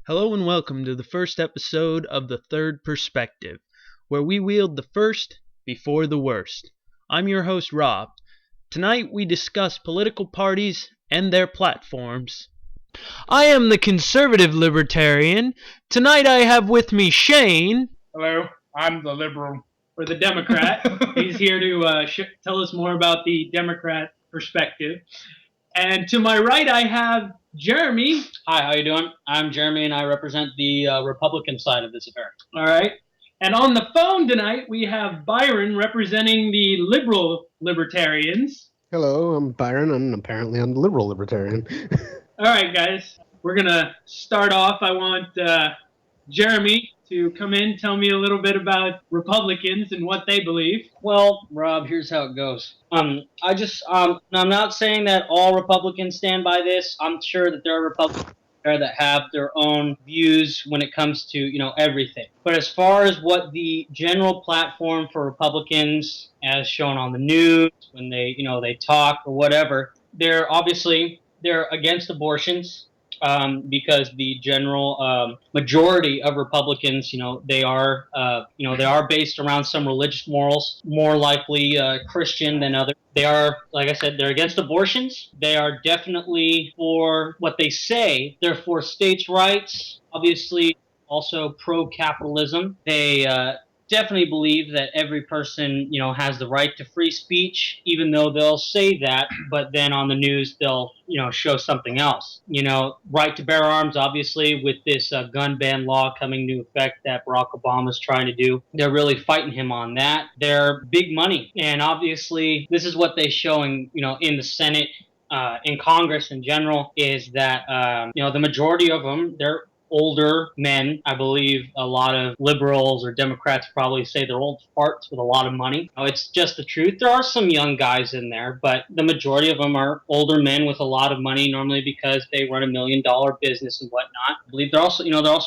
Hello and welcome to the first episode of The Third Perspective, where we wield the first before the worst. I'm your host, Rob. Tonight we discuss political parties and their platforms. I am the conservative libertarian. Tonight I have with me Shane. Hello, I'm the liberal. Or the Democrat. He's here to tell us more about the Democrat perspective. And to my right, I have Jeremy. Hi, how you doing? I'm Jeremy, and I represent the Republican side of this affair. All right. And on the phone tonight, we have Byron representing the liberal libertarians. Hello, I'm Byron, and apparently I'm the liberal libertarian. All right, guys. We're going to start off. I want Jeremy to come in, tell me a little bit about Republicans and what they believe. Well, Rob, here's how it goes. I'm not saying that all Republicans stand by this. I'm sure that there are Republicans there that have their own views when it comes to, everything. But as far as what the general platform for Republicans, as shown on the news, when they talk or whatever, they're against abortions. Because the general majority of Republicans, they are based around some religious morals, more likely Christian than others. They are, like I said, they're against abortions. They are definitely for what they say. They're for states' rights, obviously also pro-capitalism. They definitely believe that every person, has the right to free speech, even though they'll say that, but then on the news they'll, show something else. Right to bear arms, obviously, with this gun ban law coming into effect that Barack Obama's trying to do. They're really fighting him on that. They're big money, and obviously this is what they show in the Senate, in Congress in general, is that, the majority of them, they're older men. I believe a lot of liberals or Democrats probably say they're old farts with a lot of money. It's just the truth. There are some young guys in there, but the majority of them are older men with a lot of money, normally because they run $1 million business and whatnot. I believe they're also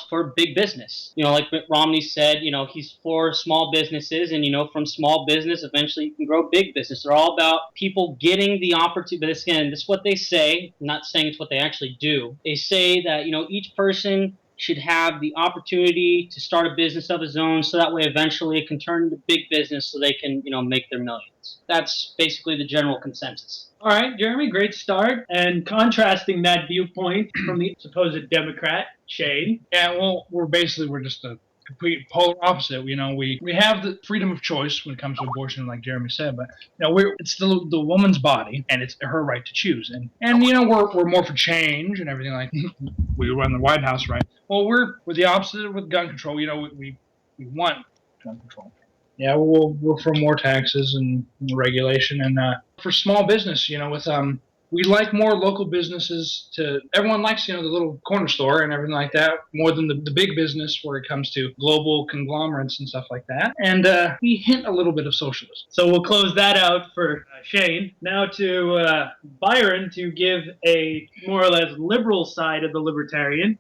for big business. Like Mitt Romney said, he's for small businesses, and from small business, eventually you can grow big business. They're all about people getting the opportunity. But again, this is what they say. I'm not saying it's what they actually do. They say that, each person should have the opportunity to start a business of his own, so that way eventually it can turn into big business so they can, make their millions. That's basically the general consensus. All right, Jeremy, great start. And contrasting that viewpoint from the supposed Democrat, Shane. Yeah, well, we're just a complete polar opposite. We have the freedom of choice when it comes to abortion, like Jeremy said, but it's the woman's body, and it's her right to choose. And we're more for change and everything like we run the White House, right? Well, we're the opposite with gun control. We want gun control. Yeah, we're for more taxes and regulation, and for small business, we like more local businesses everyone likes, the little corner store and everything like that, more than the big business where it comes to global conglomerates and stuff like that. And we hint a little bit of socialism. So we'll close that out for Shane. Now to Byron to give a more or less liberal side of the libertarian.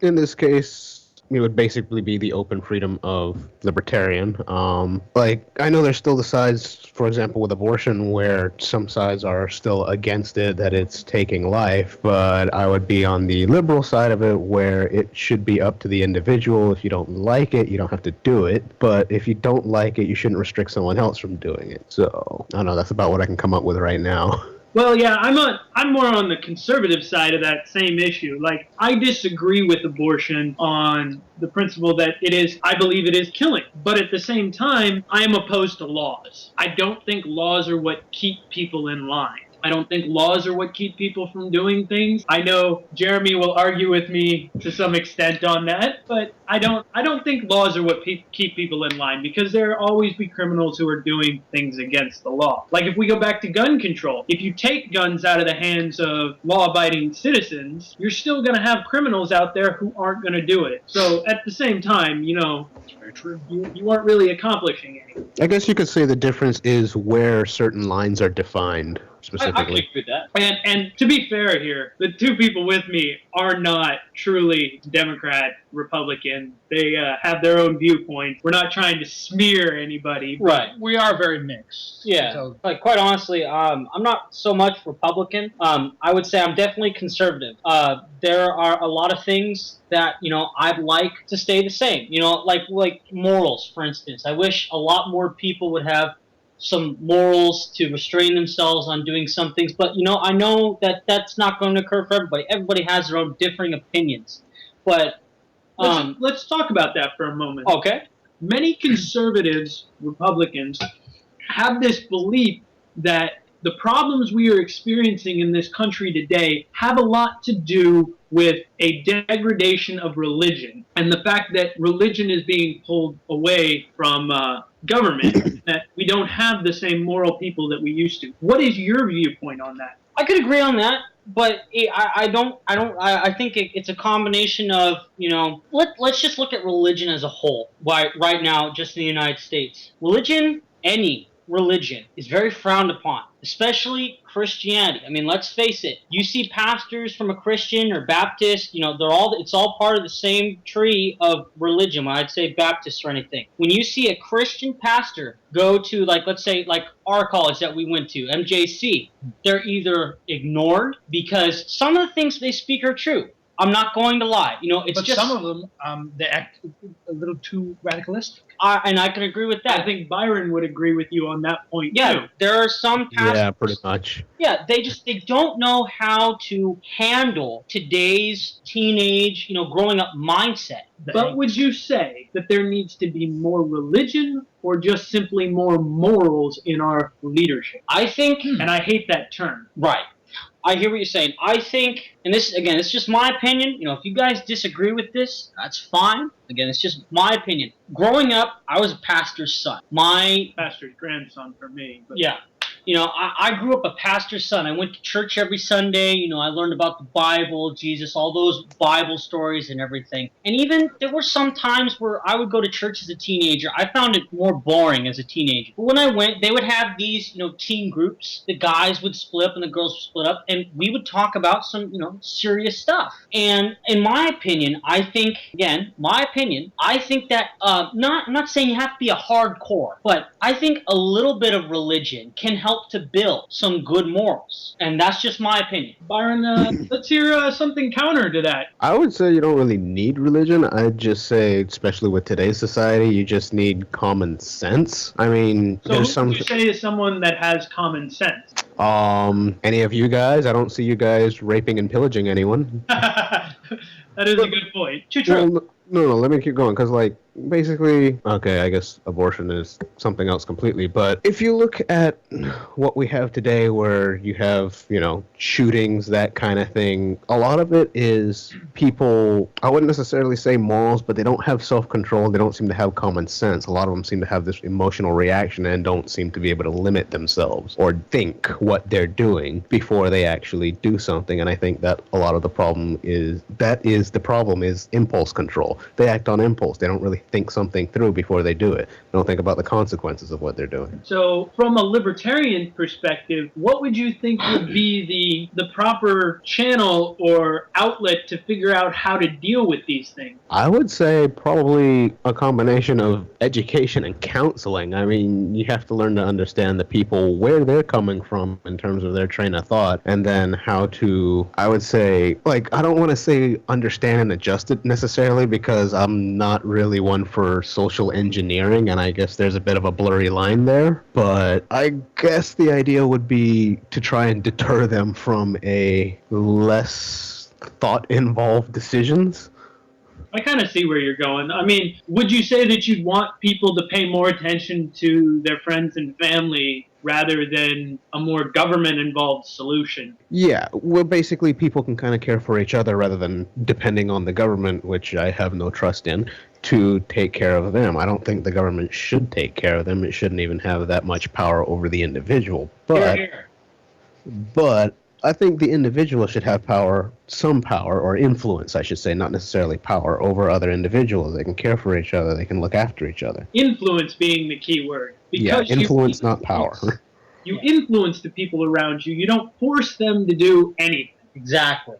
In this case, it would basically be the open freedom of libertarian. I know there's still the sides, for example, with abortion, where some sides are still against it, that it's taking life, but I would be on the liberal side of it, where it should be up to the individual. If you don't like it, you don't have to do it, but if you don't like it, you shouldn't restrict someone else from doing it. So, I don't know, that's about what I can come up with right now. Well, yeah, I'm more on the conservative side of that same issue. Like, I disagree with abortion on the principle that I believe it is killing. But at the same time, I am opposed to laws. I don't think laws are what keep people in line. I don't think laws are what keep people from doing things. I know Jeremy will argue with me to some extent on that, but I don't think laws are what keep people in line, because there will always be criminals who are doing things against the law. Like if we go back to gun control, if you take guns out of the hands of law-abiding citizens, you're still going to have criminals out there who aren't going to do it. So at the same time, That's very true. You aren't really accomplishing anything. I guess you could say the difference is where certain lines are defined. Specifically. I can agree with that. And to be fair here, the two people with me are not truly Democrat, Republican. They have their own viewpoints. We're not trying to smear anybody. Right. We are very mixed. Yeah. So, Like, quite honestly, I'm not so much Republican. I would say I'm definitely conservative. There are a lot of things that, I'd like to stay the same. Like morals, for instance. I wish a lot more people would have some morals to restrain themselves on doing some things. But, I know that that's not going to occur for everybody. Everybody has their own differing opinions. But let's talk about that for a moment. okay. Many conservatives, Republicans, have this belief that the problems we are experiencing in this country today have a lot to do with a degradation of religion and the fact that religion is being pulled away from government, that we don't have the same moral people that we used to. What is your viewpoint on that? I could agree on that, but I think it's a combination of, let's just look at religion as a whole. Right now, just in the United States, any religion is very frowned upon, especially Christianity. I mean, let's face it. You see pastors from a Christian or Baptist, it's all part of the same tree of religion. When I'd say Baptist or anything. When you see a Christian pastor go to, let's say, our college that we went to, MJC, they're either ignored because some of the things they speak are true. I'm not going to lie. but some of them, they act a little too radicalistic. And I can agree with that. I think Byron would agree with you on that point, yeah, too. there are some pastors. Yeah, pretty much. Yeah, they don't know how to handle today's teenage, growing up mindset. But would you say that there needs to be more religion or just simply more morals in our leadership? I think, And I hate that term. right. I hear what you're saying. I think, and this, again, it's just my opinion. If you guys disagree with this, that's fine. Again, it's just my opinion. Growing up, I was a pastor's son. Pastor's grandson for me. But Yeah. I grew up a pastor's son. I went to church every Sunday. I learned about the Bible, Jesus, all those Bible stories and everything. And even there were some times where I would go to church as a teenager. I found it more boring as a teenager. But when I went, they would have these, teen groups. The guys would split up and the girls would split up. And we would talk about some, serious stuff. And in my opinion, I think that, I'm not saying you have to be a hardcore, but I think a little bit of religion can help to build some good morals. And that's just my opinion. Byron, let's hear something counter to that. I would say you don't really need religion. I'd just say, especially with today's society, you just need common sense. I mean, So there's who would you say is someone that has common sense? Any of you guys? I don't see you guys raping and pillaging anyone. That is a good point. Too true. Well, no, let me keep going, because, basically, okay, I guess abortion is something else completely, but if you look at what we have today, where you have, shootings, that kind of thing, a lot of it is people, I wouldn't necessarily say morals, but they don't have self-control, they don't seem to have common sense. A lot of them seem to have this emotional reaction and don't seem to be able to limit themselves or think what they're doing before they actually do something, and I think that a lot of the problem is impulse control. They act on impulse. They don't really think something through before they do it. They don't think about the consequences of what they're doing. So, from a libertarian perspective, what would you think would be the proper channel or outlet to figure out how to deal with these things? I would say probably a combination of education and counseling. I mean, you have to learn to understand the people, where they're coming from in terms of their train of thought, and then how to, I would say, I don't want to say understand and adjust it necessarily, because I'm not really one for social engineering, and I guess there's a bit of a blurry line there. But I guess the idea would be to try and deter them from a less thought-involved decisions. I kind of see where you're going. I mean, would you say that you'd want people to pay more attention to their friends and family rather than a more government-involved solution? Yeah, well, basically people can kind of care for each other rather than depending on the government, which I have no trust in, to take care of them. I don't think the government should take care of them. It shouldn't even have that much power over the individual. But I think the individual should have some power, or influence, I should say, not necessarily power, over other individuals. They can care for each other. They can look after each other. Influence being the key word. Because influence, not power. You influence the people around you. You don't force them to do anything. Exactly.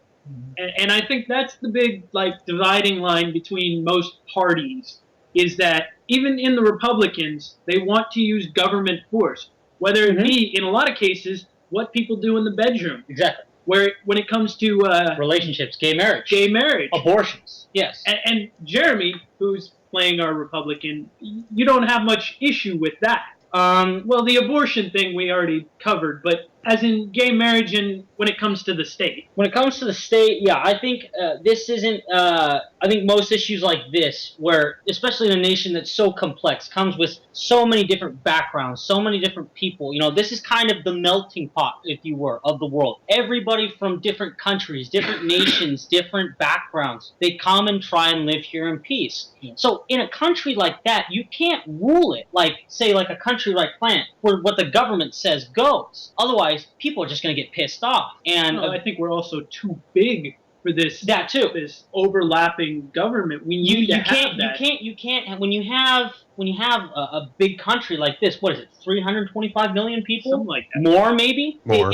And I think that's the big dividing line between most parties, is that even in the Republicans, they want to use government force, whether it be, in a lot of cases, what people do in the bedroom. Exactly. Where when it comes to relationships, gay marriage, abortions, yes. And Jeremy, who's playing our Republican, you don't have much issue with that. Well, the abortion thing we already covered, but as in gay marriage and when it comes to the state. When it comes to the state, yeah, I think this isn't, I think most issues like this, where, especially in a nation that's so complex, comes with so many different backgrounds, so many different people, this is kind of the melting pot, if you were, of the world. Everybody from different countries, different nations, different backgrounds, they come and try and live here in peace. Yeah. So in a country like that, you can't rule it, say a country like France, where what the government says goes. Otherwise, people are just going to get pissed off. And I think we're also too big for this. That too. This overlapping government. We need to have that. You can't. When you have a big country like this, what is it? 325 million people. Something like that. More, maybe. More.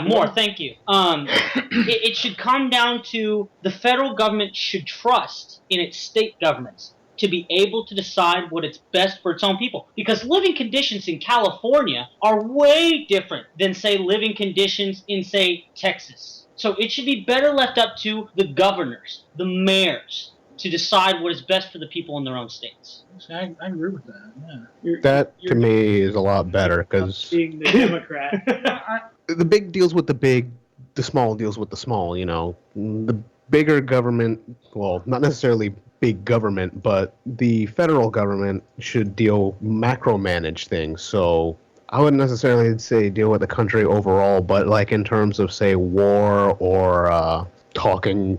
More. Thank you. It should come down to the federal government should trust in its state governments to be able to decide what is best for its own people. Because living conditions in California are way different than, say, living conditions in, say, Texas. So it should be better left up to the governors, the mayors, to decide what is best for the people in their own states. I agree with that, yeah. That, to me, is a lot better, because being the Democrat. the big deals with the big, the small deals with the small, The bigger government, well, not necessarily big government, but the federal government should macro-manage things. So I wouldn't necessarily say deal with the country overall, but in terms of, say, war or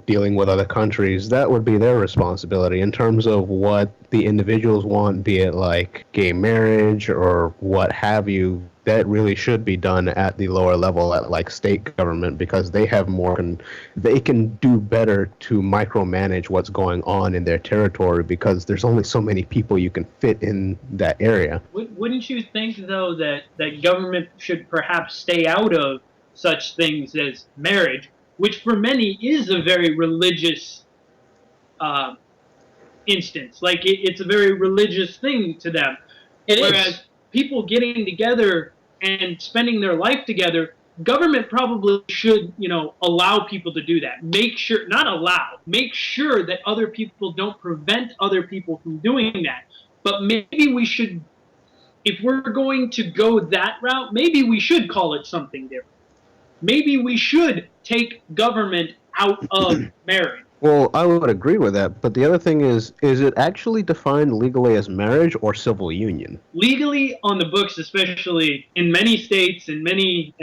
dealing with other countries, that would be their responsibility. In terms of what the individuals want, be it gay marriage or what have you, that really should be done at the lower level at state government, because they have more they can do better to micromanage what's going on in their territory, because there's only so many people you can fit in that area. Wouldn't you think, though, that government should perhaps stay out of such things as marriage, which for many is a very religious instance? It's a very religious thing to them. Whereas people getting together and spending their life together, government probably should, allow people to do that. Make sure that other people don't prevent other people from doing that. But maybe we should, if we're going to go that route, maybe we should call it something different. Maybe we should take government out of marriage. Well, I would agree with that, but the other thing is it actually defined legally as marriage or civil union? Legally on the books, especially in many states and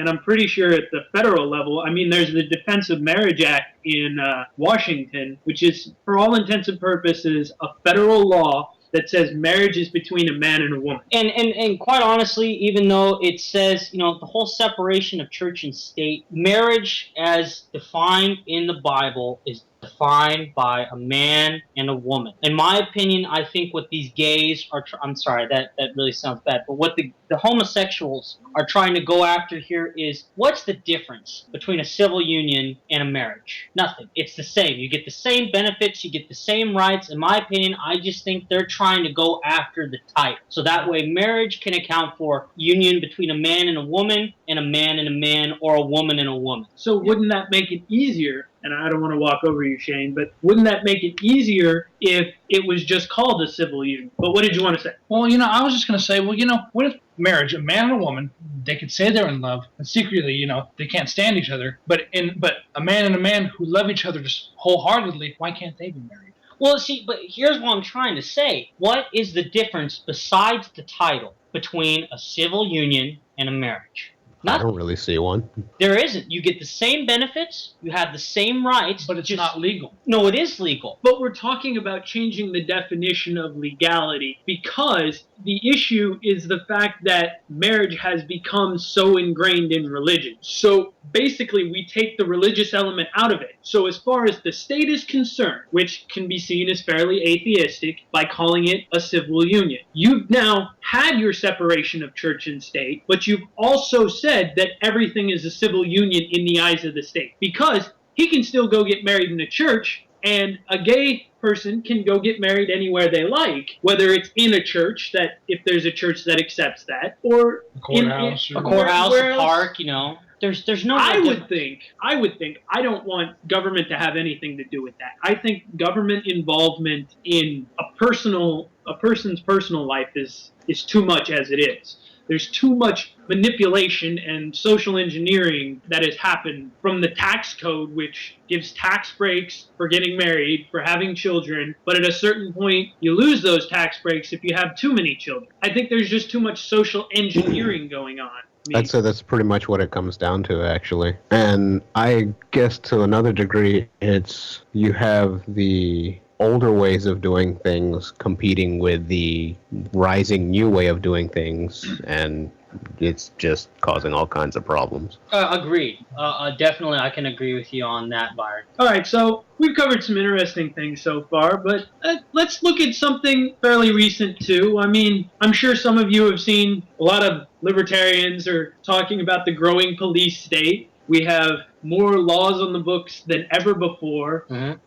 I'm pretty sure at the federal level, there's the Defense of Marriage Act in Washington, which is, for all intents and purposes, a federal law that says marriage is between a man and a woman. And quite honestly, even though it says, the whole separation of church and state, marriage as defined in the Bible is defined by a man and a woman. In my opinion, I think what these gays are, I'm sorry, that really sounds bad, but what the homosexuals are trying to go after here is, what's the difference between a civil union and a marriage? Nothing. It's the same. You get the same benefits, you get the same rights. In my opinion, I just think they're trying to go after the title. So that way marriage can account for union between a man and a woman, and a man and a man, or a woman and a woman. So wouldn't that make it easier? And I don't want to walk over you, Shane, but wouldn't that make it easier if it was just called a civil union? But what did you want to say? Well, I was just going to say, what if marriage, a man and a woman, they could say they're in love, and secretly, they can't stand each other, but a man and a man who love each other just wholeheartedly, why can't they be married? Well, see, but here's what I'm trying to say. What is the difference besides the title between a civil union and a marriage? I don't really see one. There isn't. You get the same benefits, you have the same rights. But it's not legal. No, it is legal. But we're talking about changing the definition of legality, because the issue is the fact that marriage has become so ingrained in religion. So basically we take the religious element out of it. So as far as the state is concerned, which can be seen as fairly atheistic by calling it a civil union, you've now had your separation of church and state, but you've also said that everything is a civil union in the eyes of the state. Because he can still go get married in a church, and a gay person can go get married anywhere they like, whether it's in a church, that if there's a church that accepts that, or A courthouse, in A courthouse, where a else. park, there's no. I would think, I don't want government to have anything to do with that. I think government involvement in a person's personal life is too much as it is. There's too much manipulation and social engineering that has happened from the tax code, which gives tax breaks for getting married, for having children, but at a certain point, you lose those tax breaks if you have too many children. I think there's just too much social engineering going on. I'd say that's pretty much what it comes down to, actually. And I guess to another degree, it's you have the older ways of doing things competing with the rising new way of doing things, and it's just causing all kinds of problems. Agreed. Definitely, I can agree with you on that, Byron. All right, so we've covered some interesting things so far, but let's look at something fairly recent too. I mean, I'm sure some of you have seen a lot of libertarians are talking about the growing police state. We have more laws on the books than ever before. Mm-hmm.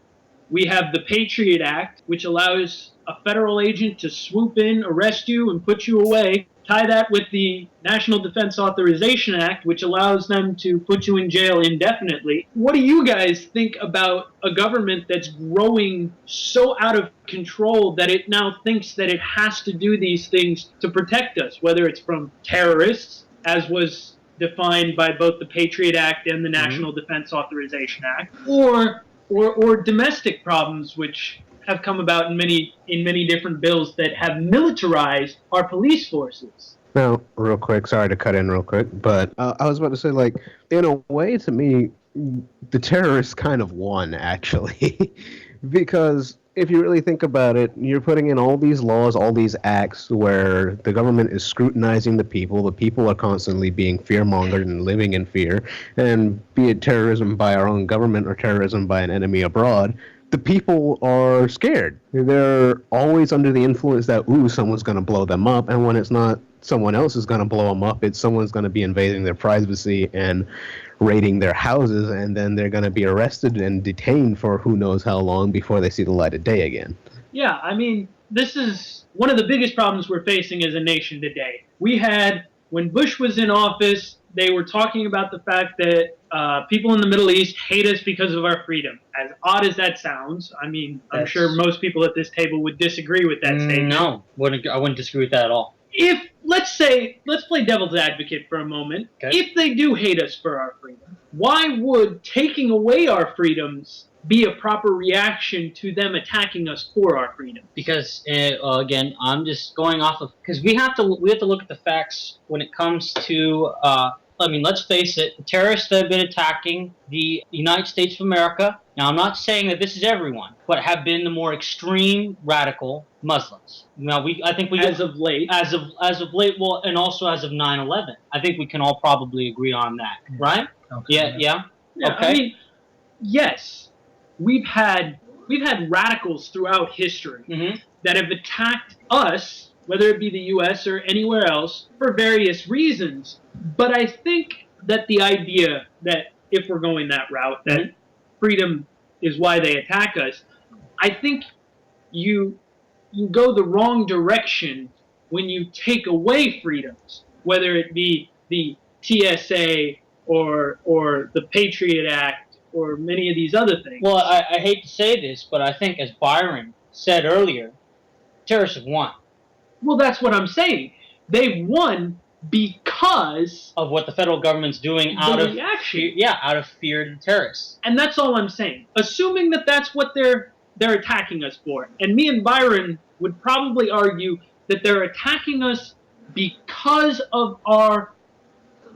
We have the Patriot Act, which allows a federal agent to swoop in, arrest you, and put you away. Tie that with the National Defense Authorization Act, which allows them to put you in jail indefinitely. What do you guys think about a government that's growing so out of control that it now thinks that it has to do these things to protect us, whether it's from terrorists, as was defined by both the Patriot Act and the National Defense Authorization Act, or domestic problems, which have come about in many different bills that have militarized our police forces. Now, real quick, sorry to cut in real quick, but I was about to say, like, in a way, to me, the terrorists kind of won, actually. Because if you really think about it, you're putting in all these laws, all these acts where the government is scrutinizing the people are constantly being fear-mongered and living in fear, and be it terrorism by our own government or terrorism by an enemy abroad, the people are scared. They're always under the influence that, someone's going to blow them up, and when it's not someone else is going to blow them up, it's someone's going to be invading their privacy and raiding their houses, and then they're going to be arrested and detained for who knows how long before they see the light of day again. Yeah, I mean, this is one of the biggest problems we're facing as a nation today. We had, when Bush was in office, they were talking about the fact that people in the Middle East hate us because of our freedom. As odd as that sounds, I mean, I'm sure most people at this table would disagree with that statement. No, I wouldn't disagree with that at all. If, let's play devil's advocate for a moment. Okay. If they do hate us for our freedom, why would taking away our freedoms be a proper reaction to them attacking us for our freedom? Because again, I'm just going off of, because we have to look at the facts when it comes to. I mean, let's face it, the terrorists that have been attacking the United States of America. Now, I'm not saying that this is everyone, but have been the more extreme radical Muslims. Now, I think As of late, well, and also as of 9/11, I think we can all probably agree on that, right? Okay. Yeah. Okay. I mean, yes, we've had radicals throughout history Mm-hmm. that have attacked us, whether it be the U.S. or anywhere else, for various reasons. But I think that the idea that if we're going that route, that freedom is why they attack us, I think you go the wrong direction when you take away freedoms, whether it be the TSA or the Patriot Act or many of these other things. Well, I hate to say this, but I think, as Byron said earlier, terrorists have won. Well, that's what I'm saying. They've won because Of what the federal government's doing out the of reaction. out of fear of the terrorists. And that's all I'm saying. Assuming that that's what they're attacking us for. And me and Byron would probably argue that they're attacking us because of our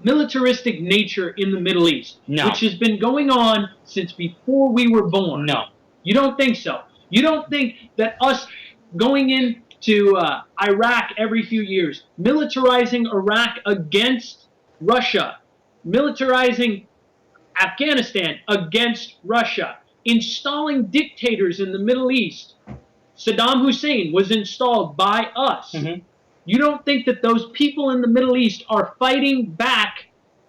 militaristic nature in the Middle East. No. Which has been going on since before we were born. No. You don't think so? You don't think that us going into Iraq every few years, militarizing Iraq against Russia, militarizing Afghanistan against Russia, installing dictators in the Middle East. Saddam Hussein was installed by us. Mm-hmm. You don't think that those people in the Middle East are fighting back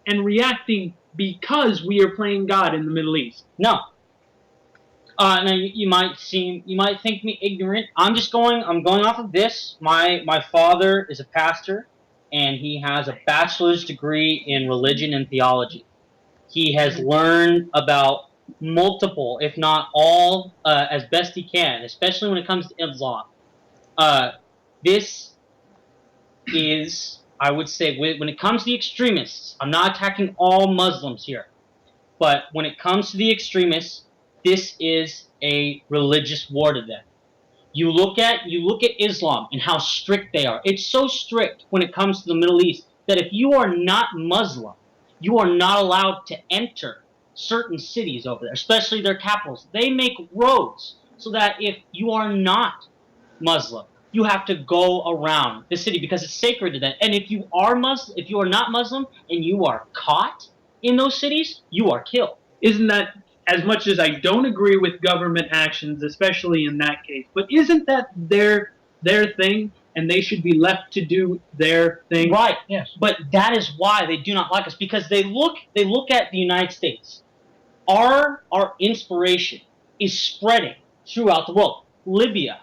and reacting because we are playing God in the Middle East. No. Now you might think me ignorant. I'm going off of this. My father is a pastor, and he has a bachelor's degree in religion and theology. He has learned about multiple, if not all, as best he can, especially when it comes to Islam. This is, I would say, when it comes to the extremists, I'm not attacking all Muslims here, but when it comes to the extremists, this is a religious war to them. You look at Islam and how strict they are. It's so strict when it comes to the Middle East that if you are not Muslim, you are not allowed to enter certain cities over there, especially their capitals. They make roads so that if you are not Muslim, you have to go around the city because it's sacred to them. And if you are not Muslim and you are caught in those cities, you are killed. Isn't that, as much as I don't agree with government actions, especially in that case, but isn't that their thing, and they should be left to do their thing? Right. Yes. But that is why they do not like us, because they look at the United States. Our inspiration is spreading throughout the world. Libya.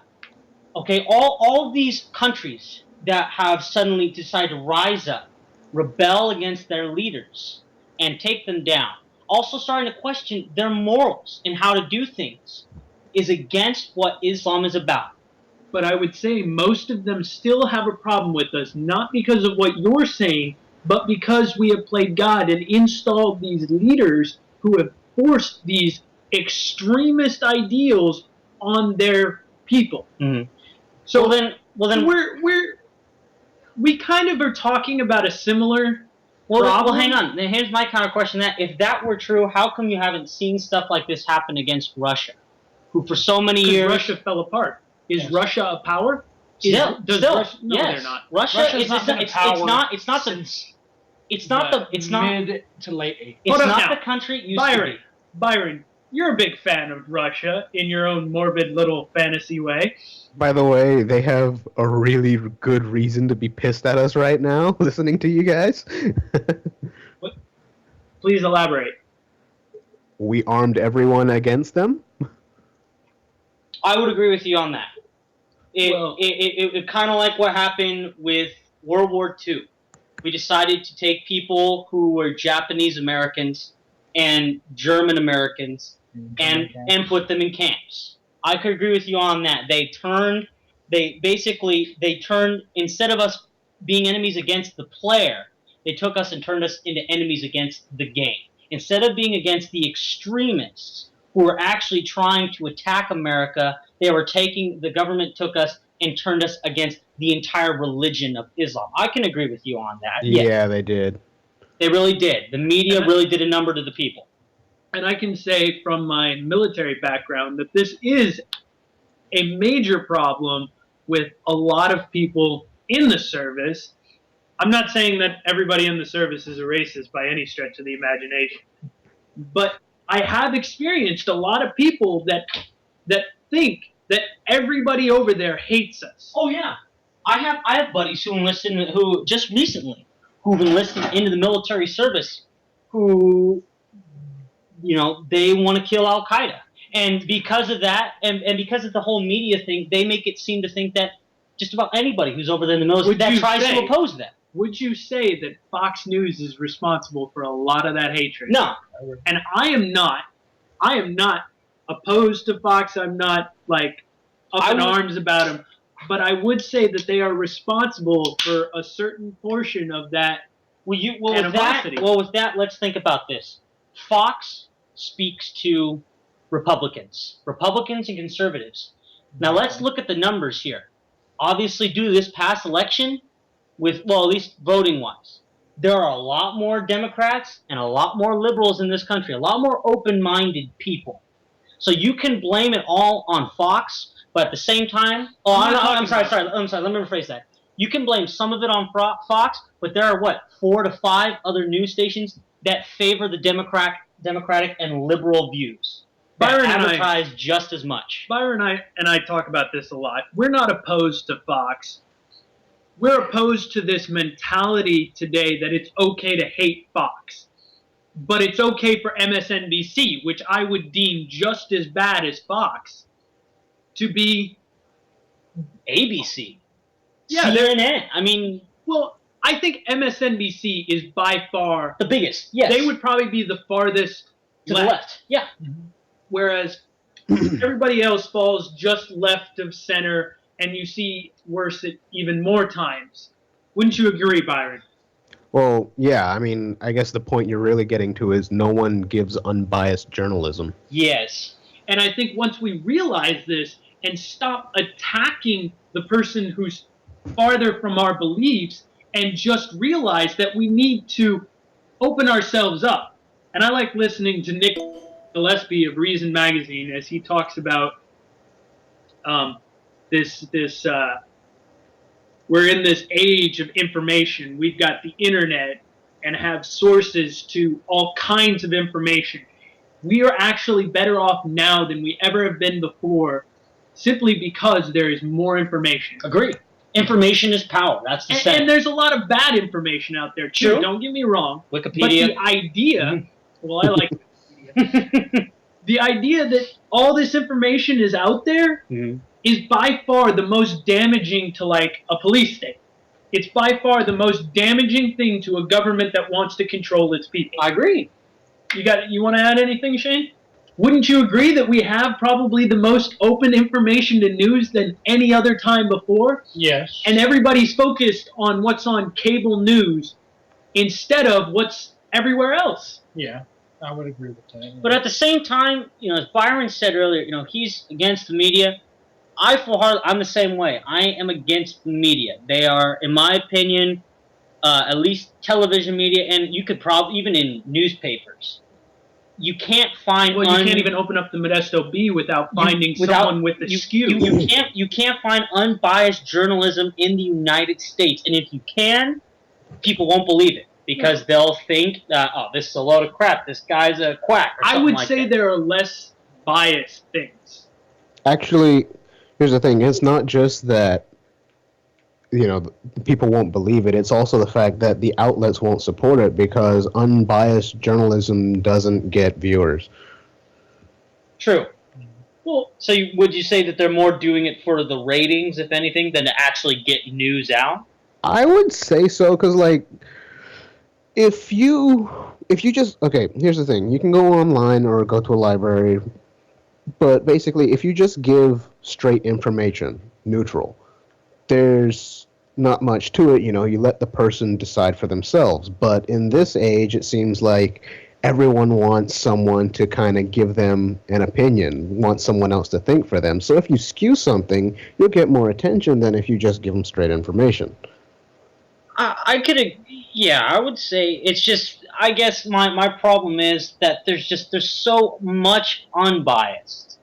Okay, all of these countries that have suddenly decided to rise up, rebel against their leaders, and take them down, also starting to question their morals and how to do things, is against what Islam is about. But I would say most of them still have a problem with us, not because of what you're saying, but because we have played God and installed these leaders who have forced these extremist ideals on their people. Mm-hmm. So well then we kind of are talking about a similar problem. Well, hang on. Now, here's my counter question: that if that were true, how come you haven't seen stuff like this happen against Russia, who for so many years Russia fell apart? Is Yes. Russia a power? Still, Russia, no, yes. they're not. Russia is not been a it's power not since mid to late 80s. it's Hold up not now. the country it used to be. Byron, you're a big fan of Russia in your own morbid little fantasy way. By the way, they have a really good reason to be pissed at us right now, listening to you guys. Please elaborate. We armed everyone against them. I would agree with you on that. Well- It kind of like what happened with World War II. We decided to take people who were Japanese Americans and German Americans and put them in camps. I could agree with you on that. They turned, instead of us being enemies against the player, they took us and turned us into enemies against the game. Instead of being against the extremists who were actually trying to attack America, the government took us and turned us against the entire religion of Islam. I can agree with you on that. Yeah, they did. They really did. The media really did a number to the people. And I can say from my military background that this is a major problem with a lot of people in the service. I'm not saying that everybody in the service is a racist by any stretch of the imagination, but I have experienced a lot of people that think that everybody over there hates us. Oh yeah, I have buddies who enlisted, who just recently, who've enlisted into the military service, who, they want to kill Al Qaeda, and because of that, and because of the whole media thing, they make it seem to think that just about anybody who's over there in the military that tries to oppose them. Would you say that Fox News is responsible for a lot of that hatred? No. And I am not opposed to Fox. I'm not up in arms about them. But I would say that they are responsible for a certain portion of that animosity. With that, let's think about this. Fox speaks to Republicans and conservatives. Now let's look at the numbers here. Obviously, due to this past election, at least voting-wise, there are a lot more Democrats and a lot more liberals in this country, a lot more open-minded people. So you can blame it all on Fox, but at the same time, I'm sorry, let me rephrase that. You can blame some of it on Fox, but there are 4 to 5 other news stations that favor the Democratic and liberal views. That advertise just as much. Byron and I talk about this a lot. We're not opposed to Fox. We're opposed to this mentality today that it's okay to hate Fox. but it's okay for MSNBC, which I would deem just as bad as Fox, to be ABC, Yeah, CNN. I mean, well. I think MSNBC is by far the biggest. Yes, They would probably be the farthest to the left. Yeah, whereas everybody else falls just left of center, and you see worse at even more times. Wouldn't you agree, Byron? Well, yeah, I mean, I guess the point you're really getting to is no one gives unbiased journalism. yes. And I think once we realize this and stop attacking the person who's farther from our beliefs and just realize that we need to open ourselves up. And I like listening to Nick Gillespie of Reason Magazine as he talks about we're in this age of information. We've got the internet and have sources to all kinds of information. We are actually better off now than we ever have been before, simply because there is more information. Agree. Information is power. That's the saying. And there's a lot of bad information out there too. True. Don't get me wrong. Wikipedia. But the idea, well, I like Wikipedia. The idea that all this information is out there is by far the most damaging to like a police state. It's by far the most damaging thing to a government that wants to control its people. I agree. You want to add anything, Shane? Wouldn't you agree that we have probably the most open information to news than any other time before? Yes. And everybody's focused on what's on cable news instead of what's everywhere else. Yeah, I would agree with that. Yeah. But at the same time, as Byron said earlier, he's against the media. I'm the same way. I am against the media. They are, in my opinion, at least television media, and you could probably even in newspapers. You can't find. Well, you can't even open up the Modesto Bee without finding someone with a skew. You can't find unbiased journalism in the United States, and if you can, people won't believe it because they'll think, this is a load of crap. This guy's a quack. Or I would like say that. there are less biased things. Actually, here's the thing. It's not just that, people won't believe it. It's also the fact that the outlets won't support it because unbiased journalism doesn't get viewers. True. Well, so would you say that they're more doing it for the ratings, if anything, than to actually get news out? I would say so, because, if you just... Okay, here's the thing. You can go online or go to a library, but basically, if you just give straight information, neutral, there's not much to it. You let the person decide for themselves. But in this age, it seems like everyone wants someone to kind of give them an opinion, wants someone else to think for them. So if you skew something, you'll get more attention than if you just give them straight information. I would say it's just, I guess my problem is that there's so much unbiased.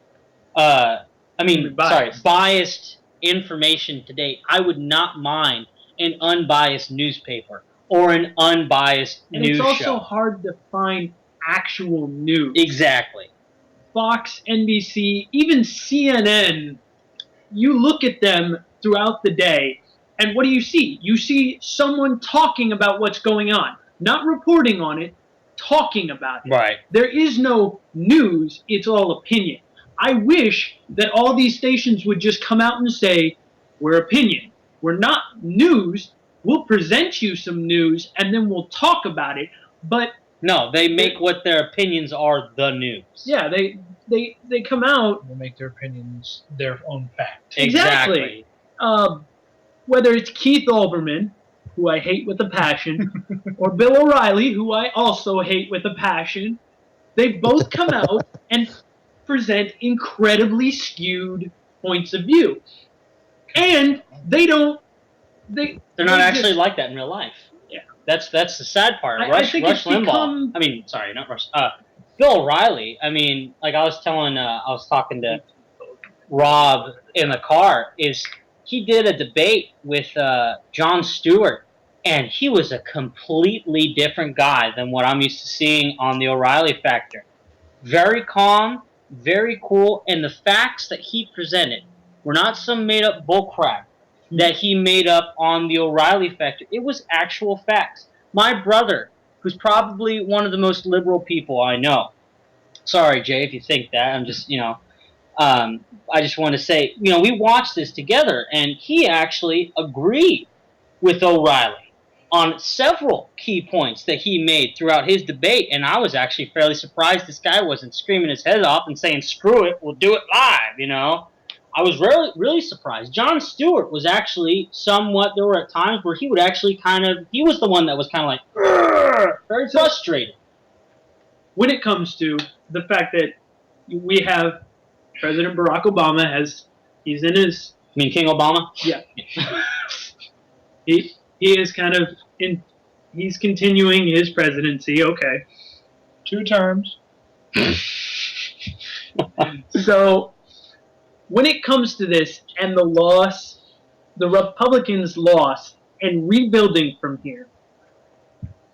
Biased information today. I would not mind an unbiased newspaper or an unbiased news show. It's also hard to find actual news. Exactly. Fox, NBC, even CNN, you look at them throughout the day, and what do you see? You see someone talking about what's going on, not reporting on it, talking about it. Right. There is no news, it's all opinion. I wish that all these stations would just come out and say, we're opinion. We're not news. We'll present you some news, and then we'll talk about it. But no, they make what their opinions are the news. Yeah, they come out. They make their opinions their own fact. Exactly. Whether it's Keith Olbermann, who I hate with a passion, or Bill O'Reilly, who I also hate with a passion, they both come out and present incredibly skewed points of view. And they're not actually like that in real life. Yeah. That's the sad part. I think Rush it's Limbaugh. Sorry, not Rush. Bill O'Reilly. I was talking to Rob in the car, he did a debate with Jon Stewart, and he was a completely different guy than what I'm used to seeing on the O'Reilly Factor. Very calm, very cool, and the facts that he presented were not some made-up bullcrap that he made up on the O'Reilly Factor. It was actual facts. My brother who's probably one of the most liberal people I know. Sorry, Jay, if you think that. I'm just, I just want to say, we watched this together, and he actually agreed with O'Reilly on several key points that he made throughout his debate, and I was actually fairly surprised this guy wasn't screaming his head off and saying, screw it, we'll do it live, I was really, really surprised. Jon Stewart was actually somewhat, there were at times where he would actually he was the one that was kind of like, very frustrated. When it comes to the fact that we have President Barack Obama he's in his... You mean King Obama? Yeah. He is he's continuing his presidency, okay. 2 terms. So, when it comes to this and the loss, the Republicans' loss and rebuilding from here,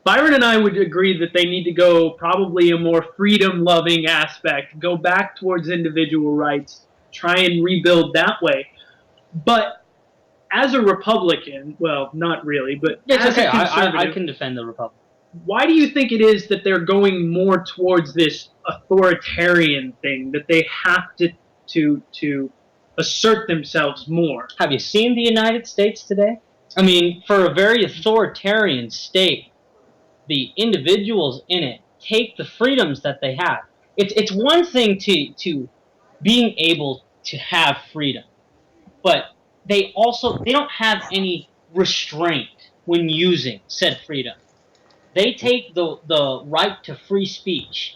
Byron and I would agree that they need to go probably a more freedom-loving aspect, go back towards individual rights, try and rebuild that way. But as a Republican, well, not really, but it's as okay. a conservative, I can defend the Republic. Why do you think it is that they're going more towards this authoritarian thing, that they have to assert themselves more? Have you seen the United States today? I mean, for a very authoritarian state, the individuals in it take the freedoms that they have. It's one thing to being able to have freedom, but they don't have any restraint when using said freedom. They take the right to free speech,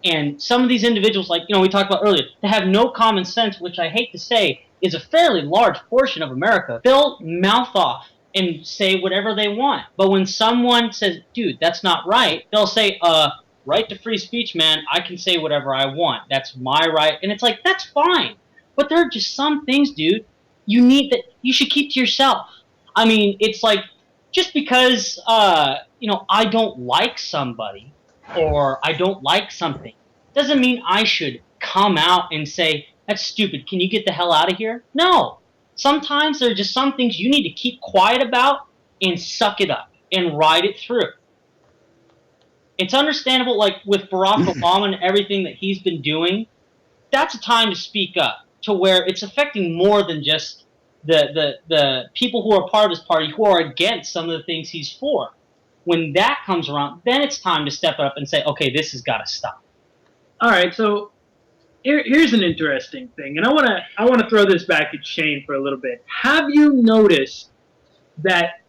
and some of these individuals, like we talked about earlier, they have no common sense, which I hate to say is a fairly large portion of America. They'll mouth off and say whatever they want, but when someone says, "Dude, that's not right," they'll say, "Right to free speech, man. I can say whatever I want. That's my right." And it's like, that's fine, but there are just some things, dude, you should keep to yourself. I mean, it's like, just because I don't like somebody or I don't like something doesn't mean I should come out and say, "That's stupid. Can you get the hell out of here?" No. Sometimes there are just some things you need to keep quiet about and suck it up and ride it through. It's understandable, like with Barack Obama and everything that he's been doing, that's a time to speak up, to where it's affecting more than just the people who are part of his party who are against some of the things he's for. When that comes around, then it's time to step up and say, okay, this has got to stop. All right, so here's an interesting thing, and I want to throw this back at Shane for a little bit. Have you noticed that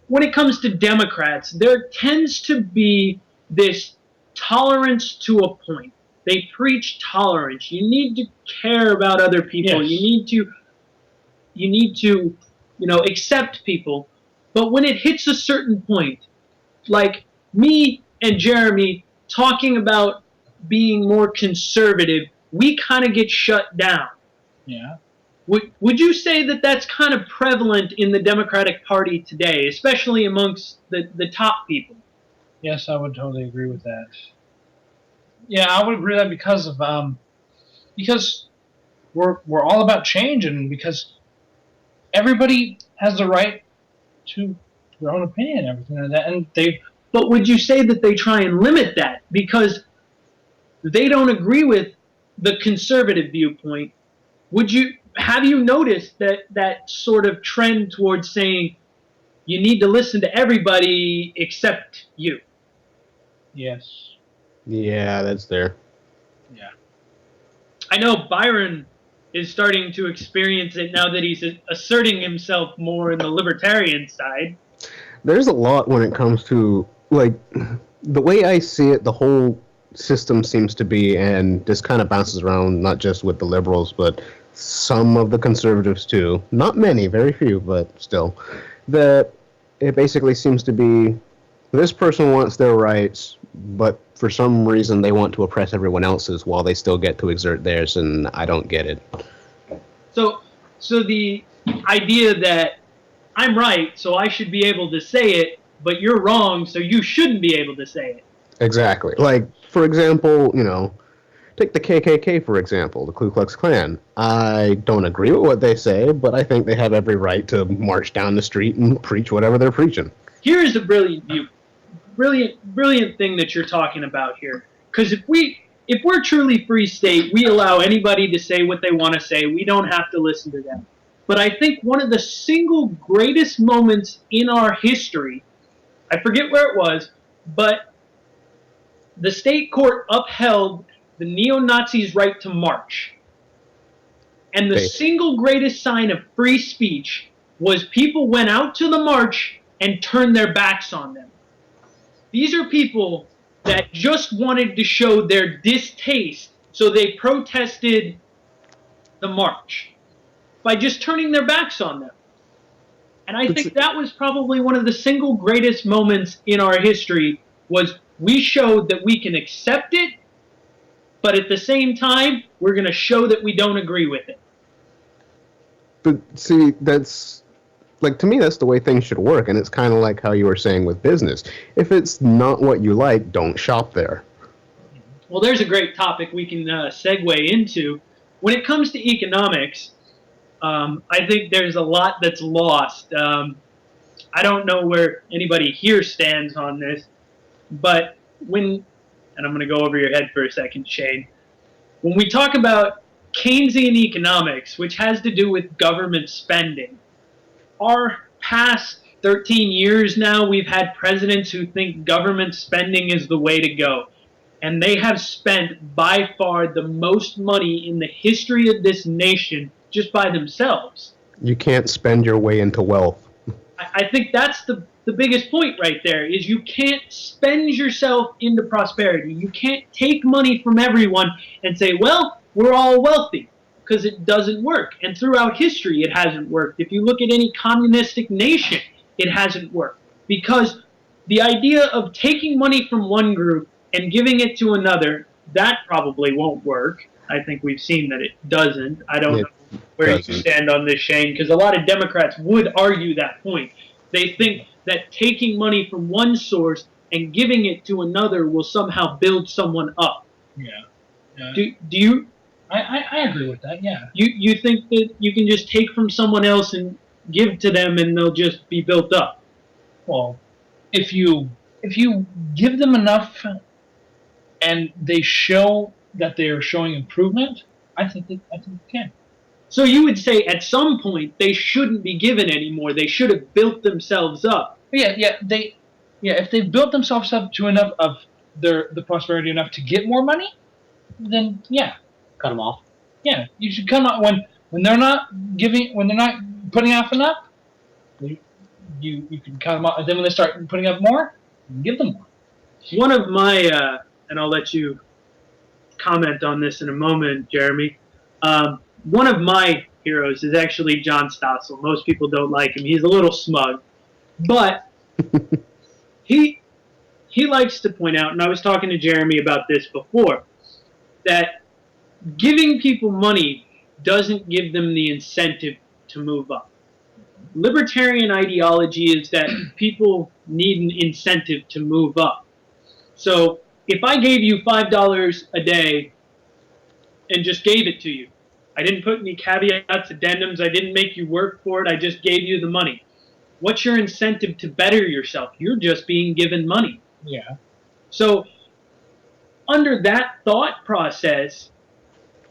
when it comes to Democrats, there tends to be this tolerance to a point. They preach tolerance. You need to care about other people. Yes. You need to accept people. But when it hits a certain point, like me and Jeremy talking about being more conservative, we kind of get shut down. Yeah. Would you say that that's kind of prevalent in the Democratic Party today, especially amongst the top people? Yes, I would totally agree with that. Yeah, I would agree with that because we're all about change, and because everybody has the right to their own opinion and everything like that, and they. But would you say that they try and limit that because they don't agree with the conservative viewpoint? Have you noticed that sort of trend towards saying you need to listen to everybody except you? Yes. Yeah, that's there. Yeah. I know Byron is starting to experience it now that he's asserting himself more in the libertarian side. There's a lot when it comes to, like, the way I see it, the whole system seems to be, and this kind of bounces around not just with the liberals, but some of the conservatives too. Not many, very few, but still. That it basically seems to be this person wants their rights, but for some reason they want to oppress everyone else's while they still get to exert theirs, and I don't get it. So the idea that I'm right, so I should be able to say it, but you're wrong, so you shouldn't be able to say it. Exactly. Like, for example, take the KKK, for example, the Ku Klux Klan. I don't agree with what they say, but I think they have every right to march down the street and preach whatever they're preaching. Here is a brilliant view. brilliant thing that you're talking about here. Because if we're truly free state, we allow anybody to say what they want to say. We don't have to listen to them. But I think one of the single greatest moments in our history, I forget where it was, but the state court upheld the neo-Nazis' right to march. And the single greatest sign of free speech was people went out to the march and turned their backs on them. These are people that just wanted to show their distaste, so they protested the march by just turning their backs on them. And I think that was probably one of the single greatest moments in our history, was we showed that we can accept it, but at the same time, we're going to show that we don't agree with it. But see, that's, like, to me, that's the way things should work, and it's kind of like how you were saying with business. If it's not what you like, don't shop there. Well, there's a great topic we can segue into. When it comes to economics, I think there's a lot that's lost. I don't know where anybody here stands on this, but and I'm going to go over your head for a second, Shane. When we talk about Keynesian economics, which has to do with government spending, our past 13 years now, we've had presidents who think government spending is the way to go. And they have spent by far the most money in the history of this nation just by themselves. You can't spend your way into wealth. I think that's the biggest point right there, is you can't spend yourself into prosperity. You can't take money from everyone and say, well, we're all wealthy, because it doesn't work. And throughout history, it hasn't worked. If you look at any communistic nation, it hasn't worked. Because the idea of taking money from one group and giving it to another, that probably won't work. I think we've seen that it doesn't. I don't know where you stand on this, Shane, because a lot of Democrats would argue that point. They think that taking money from one source and giving it to another will somehow build someone up. Yeah. Do you? I agree with that. Yeah. You think that you can just take from someone else and give to them and they'll just be built up? Well, if you give them enough and they show that they are showing improvement, I think they can. So you would say at some point they shouldn't be given anymore. They should have built themselves up. Yeah. If they've built themselves up to enough of the prosperity enough to get more money, then yeah, Cut them off. yeah, you should cut off when they're not putting off enough. You can cut them off, and then when they start putting up more, you can give them more. One of my and I'll let you comment on this in a moment, Jeremy. One of my heroes is actually John Stossel. Most people don't like him. He's a little smug, but he likes to point out, and I was talking to Jeremy about this before, that giving people money doesn't give them the incentive to move up. Libertarian ideology is that people need an incentive to move up. So if I gave you $5 a day and just gave it to you, I didn't put any caveats, addendums, I didn't make you work for it, I just gave you the money. What's your incentive to better yourself? You're just being given money. Yeah. So under that thought process,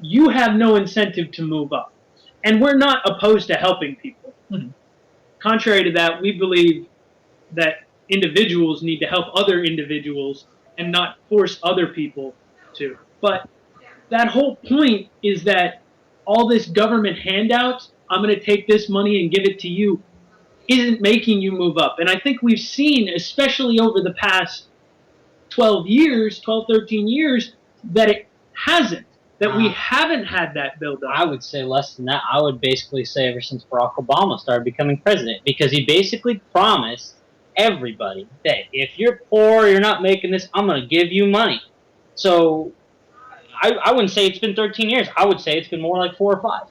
you have no incentive to move up. And we're not opposed to helping people. Mm-hmm. Contrary to that, we believe that individuals need to help other individuals and not force other people to. But that whole point is that all this government handouts, I'm going to take this money and give it to you, isn't making you move up. And I think we've seen, especially over the past 12, 13 years, that it hasn't. That we haven't had that build-up. I would say less than that. I would basically say ever since Barack Obama started becoming president, because he basically promised everybody that if you're poor, you're not making this, I'm going to give you money. So I wouldn't say it's been 13 years. I would say it's been more like 4 or 5.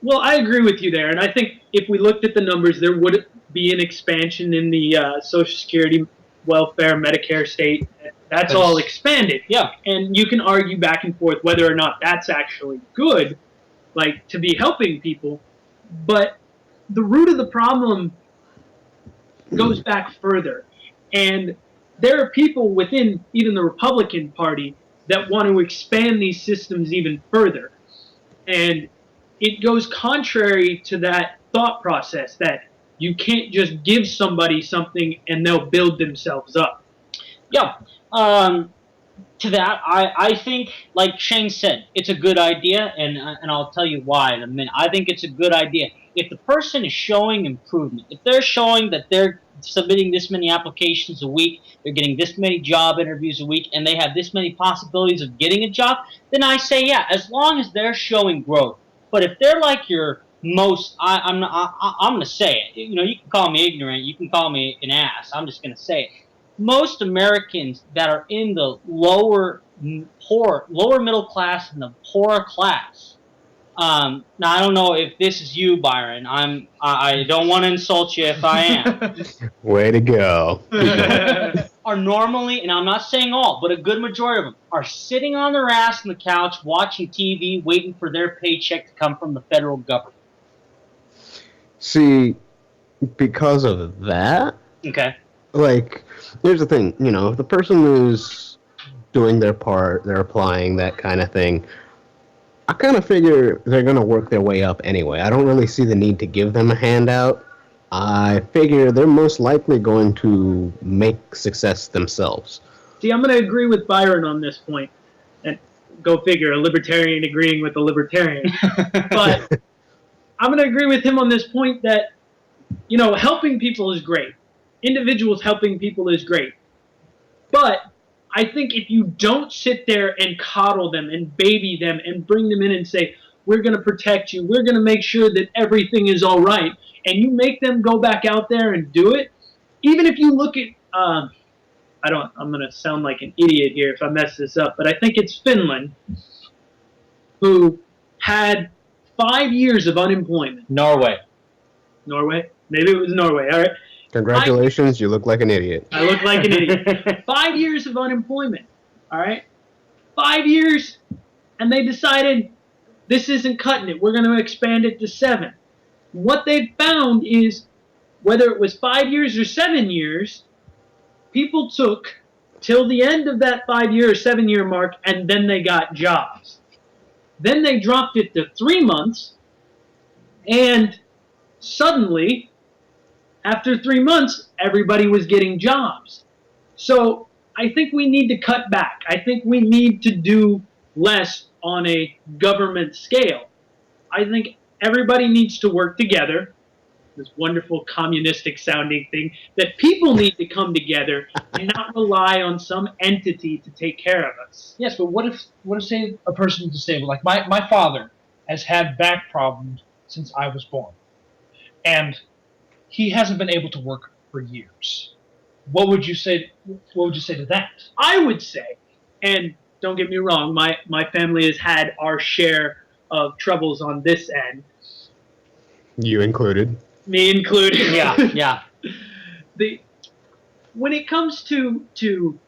Well, I agree with you there, and I think if we looked at the numbers, there would be an expansion in the Social Security, welfare, Medicare state. That's all expanded. Yeah. And you can argue back and forth whether or not that's actually good, like to be helping people. But the root of the problem goes back further. And there are people within even the Republican Party that want to expand these systems even further. And it goes contrary to that thought process that you can't just give somebody something and they'll build themselves up. Yeah. To that, I think, like Shane said, it's a good idea, and I'll tell you why in a minute. I think it's a good idea. If the person is showing improvement, if they're showing that they're submitting this many applications a week, they're getting this many job interviews a week, and they have this many possibilities of getting a job, then I say, yeah, as long as they're showing growth. But if they're like your most, I'm going to say it. You know, you can call me ignorant, you can call me an ass. I'm just going to say it. Most Americans that are in the lower middle class and the poorer class. Now I don't know if this is you, Byron. I don't want to insult you if I am. Way to go. Are normally, and I'm not saying all, but a good majority of them are sitting on their ass on the couch watching TV, waiting for their paycheck to come from the federal government. See, because of that, Okay. like, here's the thing, you know, if the person is doing their part, they're applying, that kind of thing, I kind of figure they're going to work their way up anyway. I don't really see the need to give them a handout. I figure they're most likely going to make success themselves. See, I'm going to agree with Byron on this point. And go figure, a libertarian agreeing with a libertarian. But I'm going to agree with him on this point that, you know, helping people is great. Individuals helping people is great. But I think if you don't sit there and coddle them and baby them and bring them in and say, we're going to protect you, we're going to make sure that everything is all right, and you make them go back out there and do it, even if you look at, I'm going to sound like an idiot here if I mess this up, but I think it's Finland, who had 5 years of unemployment. Norway? Maybe it was Norway, all right. Congratulations, you look like an idiot. I look like an idiot. 5 years of unemployment, all right? 5 years, and they decided this isn't cutting it. We're going to expand it to 7. What they found is, whether it was 5 years or 7 years, people took till the end of that 5 year or 7 year mark, and then they got jobs. Then they dropped it to 3 months, and suddenly, after 3 months, everybody was getting jobs. So I think we need to cut back. I think we need to do less on a government scale. I think everybody needs to work together. This wonderful communistic sounding thing, that people need to come together and not rely on some entity to take care of us. Yes, but what if say a person is disabled? Like my father has had back problems since I was born, and he hasn't been able to work for years. What would you say to that? I would say, and don't get me wrong, my family has had our share of troubles on this end. You included. Me included. Yeah. When it comes to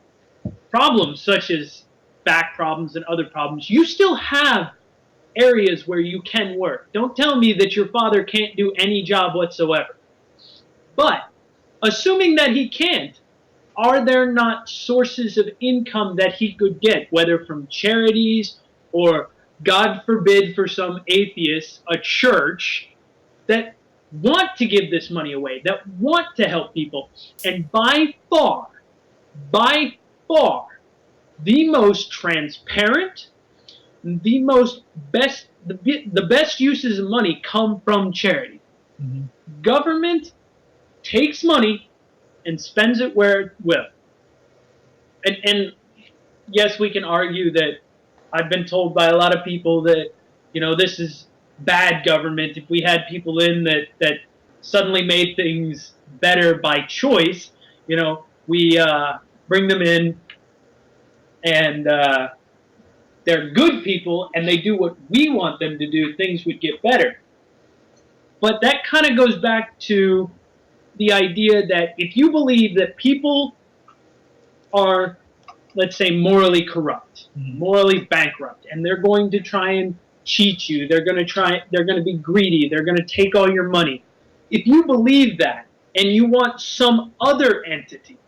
problems such as back problems and other problems, you still have areas where you can work. Don't tell me that your father can't do any job whatsoever. But assuming that he can't, are there not sources of income that he could get, whether from charities or, God forbid, for some atheists, a church that want to give this money away, that want to help people? And by far, the most transparent, the best uses of money come from charity. Mm-hmm. Government takes money and spends it where it will. And yes, we can argue that I've been told by a lot of people that, you know, this is bad government. If we had people in that suddenly made things better by choice, you know, we bring them in and they're good people and they do what we want them to do, things would get better. But that kind of goes back to the idea that if you believe that people are, let's say, morally corrupt, morally bankrupt, and they're going to try and cheat you, they're going to be greedy, they're going to take all your money. If you believe that and you want some other entity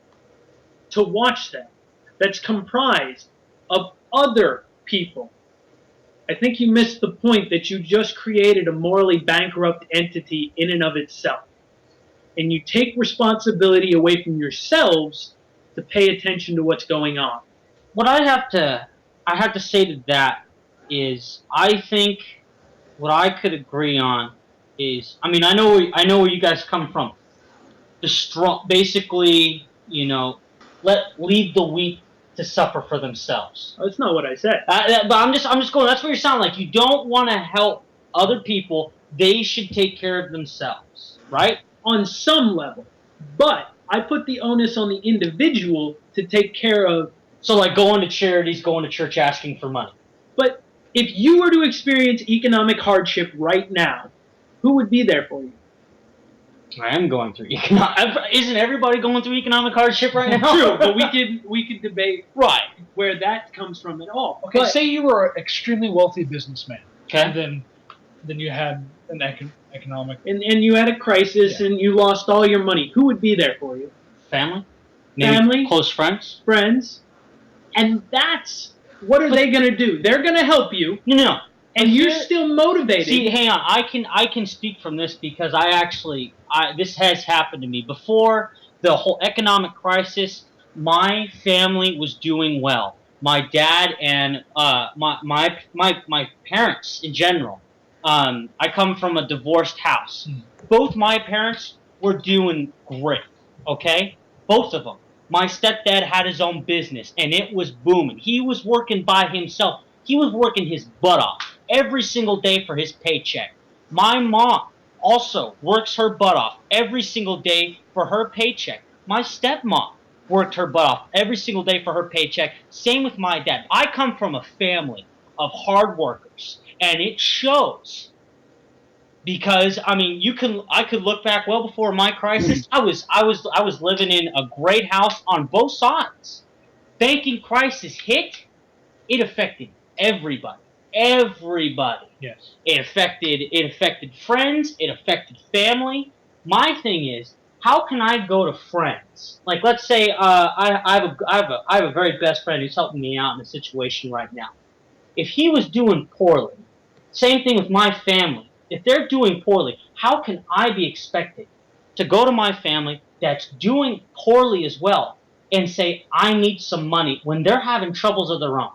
to watch that, that's comprised of other people. I think you missed the point that you just created a morally bankrupt entity in and of itself. And you take responsibility away from yourselves to pay attention to what's going on. What I have to say to that is, I think what I could agree on is, I mean, I know where you guys come from. The strong, basically, leave the weak to suffer for themselves. That's not what I said. But I'm just going. That's what you're sounding like. You don't want to help other people. They should take care of themselves, right? On some level. But I put the onus on the individual to take care of. So, like going to charities, going to church, asking for money. But if you were to experience economic hardship right now, who would be there for you? I am going through Isn't everybody going through economic hardship right now? True, but we could debate where that comes from at all. Okay, but, say you were an extremely wealthy businessman, okay, and then you had an economic, and you had a crisis, and you lost all your money. Who would be there for you? Family, maybe close friends, and that's what are they going to do? They're going to help you. No. And you're still motivated. See, hang on. I can speak from this because this has happened to me before the whole economic crisis. My family was doing well. My dad and my parents in general. I come from a divorced house. Both my parents were doing great. Okay, both of them. My stepdad had his own business and it was booming. He was working by himself. He was working his butt off every single day for his paycheck. My mom also works her butt off every single day for her paycheck. My stepmom worked her butt off every single day for her paycheck. Same with my dad. I come from a family of hard workers, and it shows. Because I mean, I could look back well before my crisis. I was living in a great house on both sides. Banking crisis hit. It affected everybody. Everybody. Yes. It affected friends. It affected family. My thing is, how can I go to friends? Like, let's say I have a very best friend who's helping me out in a situation right now. If he was doing poorly, same thing with my family. If they're doing poorly, how can I be expected to go to my family that's doing poorly as well and say, I need some money when they're having troubles of their own?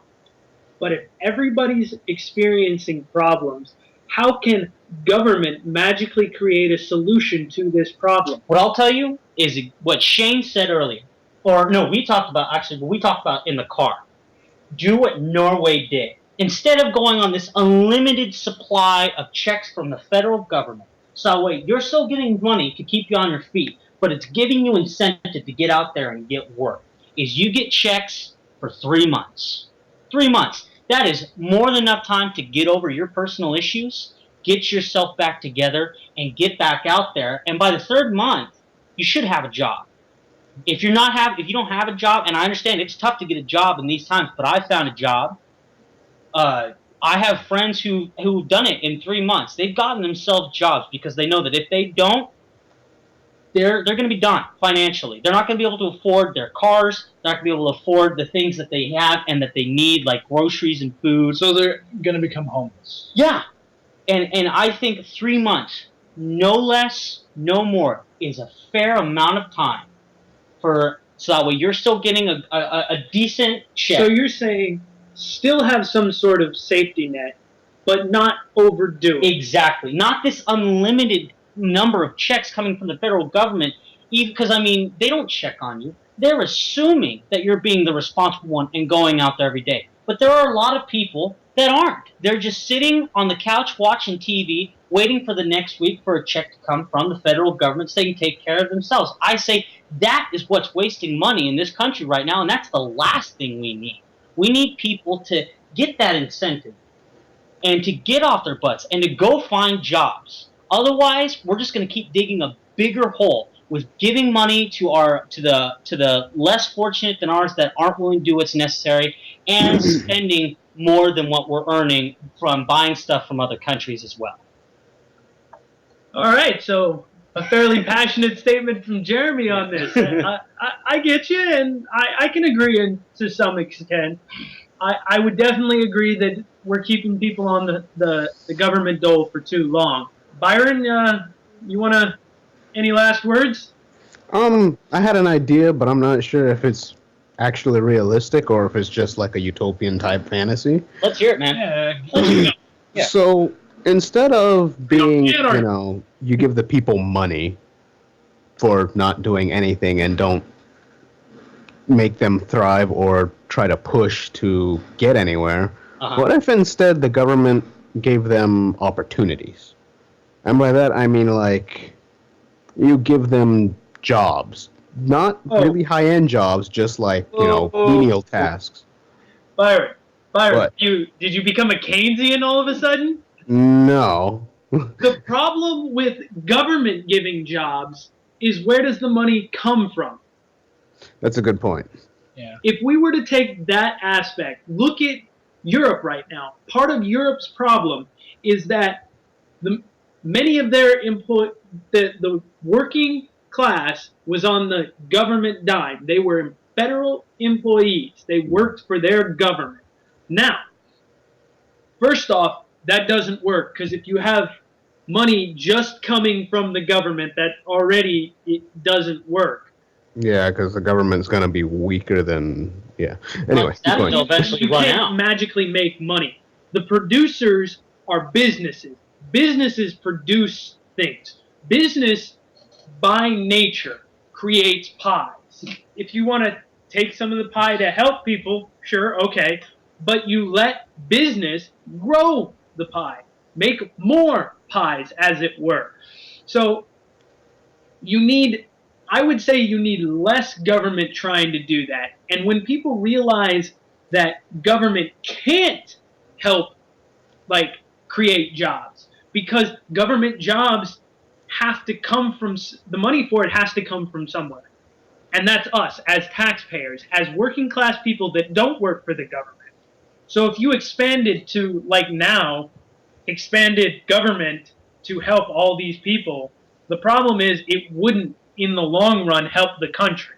But if everybody's experiencing problems, how can government magically create a solution to this problem? What I'll tell you is what Shane said earlier. Or no, we talked about in the car. Do what Norway did. Instead of going on this unlimited supply of checks from the federal government, so wait, you're still getting money to keep you on your feet, but it's giving you incentive to get out there and get work, is you get checks for 3 months. 3 months. That is more than enough time to get over your personal issues, get yourself back together, and get back out there. And by the 3rd month, you should have a job. If you don't have a job, and I understand it's tough to get a job in these times, but I found a job. I have friends who've done it in 3 months. They've gotten themselves jobs because they know that if they don't, they're going to be done financially. They're not going to be able to afford their cars. They're not going to be able to afford the things that they have and that they need, like groceries and food. So they're going to become homeless. Yeah. And I think 3 months, no less, no more, is a fair amount of time so that way you're still getting a decent check. So you're saying still have some sort of safety net, but not overdo it. Exactly. Not this unlimited number of checks coming from the federal government, because, I mean, they don't check on you. They're assuming that you're being the responsible one and going out there every day. But there are a lot of people that aren't. They're just sitting on the couch watching TV, waiting for the next week for a check to come from the federal government so they can take care of themselves. I say that is what's wasting money in this country right now, and that's the last thing we need. We need people to get that incentive and to get off their butts and to go find jobs. Otherwise, we're just going to keep digging a bigger hole with giving money to the less fortunate than ours that aren't willing to do what's necessary, and spending more than what we're earning from buying stuff from other countries as well. All right, so a fairly passionate statement from Jeremy on this. I get you, and I can agree to some extent. I would definitely agree that we're keeping people on the government dole for too long. Byron, you want to, any last words? I had an idea, but I'm not sure if it's actually realistic or if it's just like a utopian type fantasy. Let's hear it, man. Yeah. Yeah. So instead of being, Yeah, you know, you give the people money for not doing anything and don't make them thrive or try to push to get anywhere, what if instead the government gave them opportunities? And by that I mean like you give them jobs, not really high-end jobs, just like, you know, menial tasks. Byron, What? did you become a Keynesian all of a sudden? No. The problem with government giving jobs is, where does the money come from? That's a good point. Yeah. If we were to take that aspect, look at Europe right now. Part of Europe's problem is that many of their the working class was on the government dime. They were federal employees. They worked for their government. Now, first off, that doesn't work, because if you have money just coming from the government, that already it doesn't work. Yeah, because the government's going to be weaker than... Yeah. Anyway, keep going. They'll eventually You run can't out. magically make money. The producers are businesses. Businesses produce things. Business, by nature, creates pies. If you want to take some of the pie to help people, sure, okay. But you let business grow the pie. Make more pies, as it were. So I would say you need less government trying to do that. And when people realize that government can't help, like, create jobs, because government jobs have to come from, the money for it has to come from somewhere. And that's us as taxpayers, as working class people that don't work for the government. So if you expanded to, like now, expanded government to help all these people, the problem is it wouldn't, in the long run, help the country.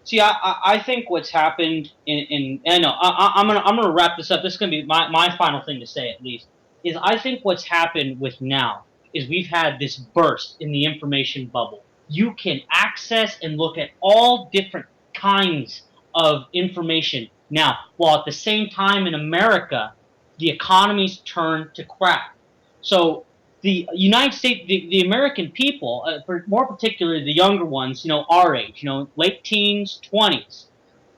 See, I think what's happened and no, I'm gonna wrap this up. This is gonna be my final thing to say, at least, is I think what's happened with now is we've had this burst in the information bubble. You can access and look at all different kinds of information now, while at the same time in America, the economy's turned to crap. So the United States, the American people, more particularly the younger ones, you know, our age, you know, late teens, 20s,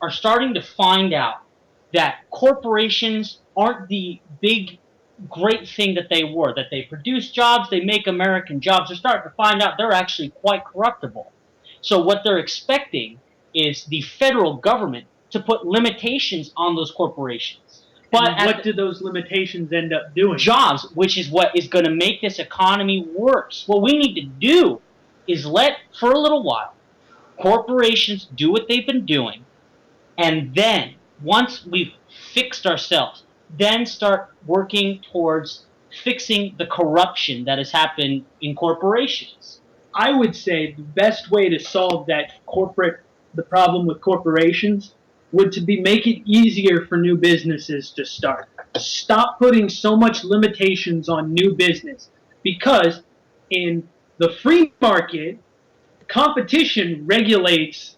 are starting to find out that corporations aren't the big, great thing that they were, that they produce jobs, they make American jobs. They're starting to find out they're actually quite corruptible. So what they're expecting is the federal government to put limitations on those corporations. But And what do those limitations end up doing? jobs, which is what is going to make this economy worse. What we need to do is let, for a little while, corporations do what they've been doing, and then, once we've fixed ourselves, then start working towards fixing the corruption that has happened in corporations. I would say the best way to solve the problem with corporations would to make it easier for new businesses to start. Stop putting so much limitations on new business, because in the free market, competition regulates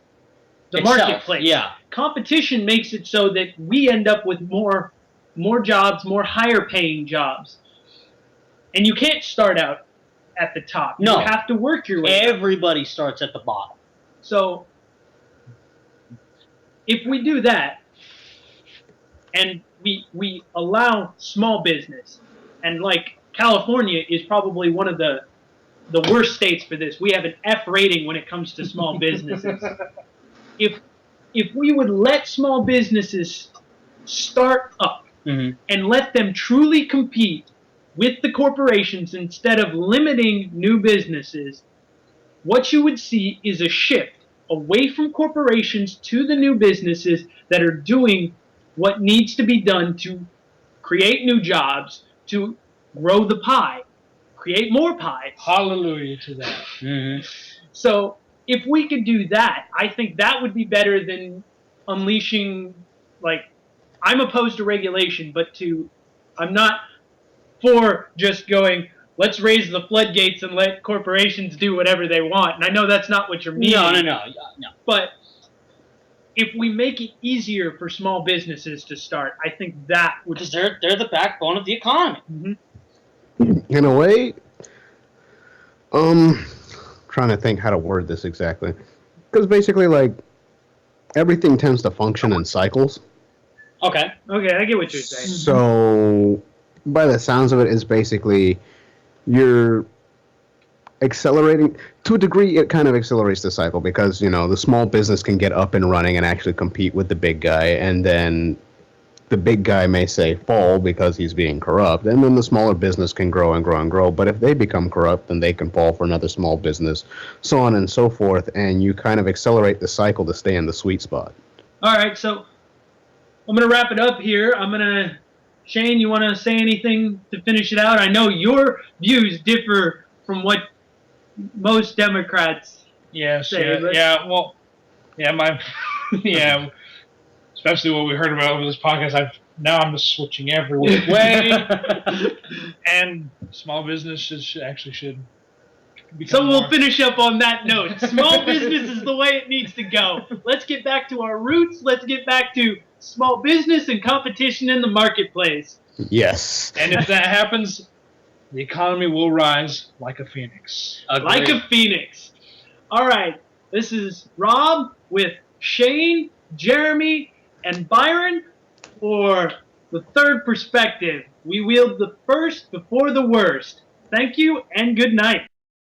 the Itself, marketplace. yeah. Competition makes it so that we end up with more jobs, more higher paying jobs. And you can't start out at the top. No. You have to work your way up. Everybody starts at the bottom. So if we do that, and we allow small business, and like California is probably one of the worst states for this. We have an F rating when it comes to small businesses. If we would let small businesses start up and let them truly compete with the corporations instead of limiting new businesses, what you would see is a shift away from corporations to the new businesses that are doing what needs to be done to create new jobs, to grow the pie. create more pies. Hallelujah to that. Mm-hmm. So if we could do that, I think that would be better than unleashing, like, I'm opposed to regulation, but I'm not for just going, let's raise the floodgates and let corporations do whatever they want. And I know that's not what you're meaning. No. But if we make it easier for small businesses to start, I think that would... Because they're the backbone of the economy. Mm-hmm. In a way, trying to think how to word this exactly. Because basically, like, everything tends to function in cycles. Okay. Okay, I get what you're saying. So, by the sounds of it, is basically you're accelerating to a degree. It kind of accelerates the cycle because the small business can get up and running and actually compete with the big guy, and then the big guy may say fall because he's being corrupt, and then the smaller business can grow and grow and grow. But if they become corrupt, then they can fall for another small business, so on and so forth, and you kind of accelerate the cycle to stay in the sweet spot. All right, so I'm going to wrap it up here. Shane, you want to say anything to finish it out? I know your views differ from what most Democrats Yes, say. Yeah, especially what we heard about over this podcast. I'm just switching every which way, and small businesses should. So we'll finish up on that note. Small business is the way it needs to go. Let's get back to our roots. Let's get back to small business and competition in the marketplace. Yes. And if that happens, the economy will rise like a phoenix. Like a phoenix. All right. This is Rob with Shane, Jeremy, and Byron for The Third Perspective. We wield the first before the worst. Thank you and good night.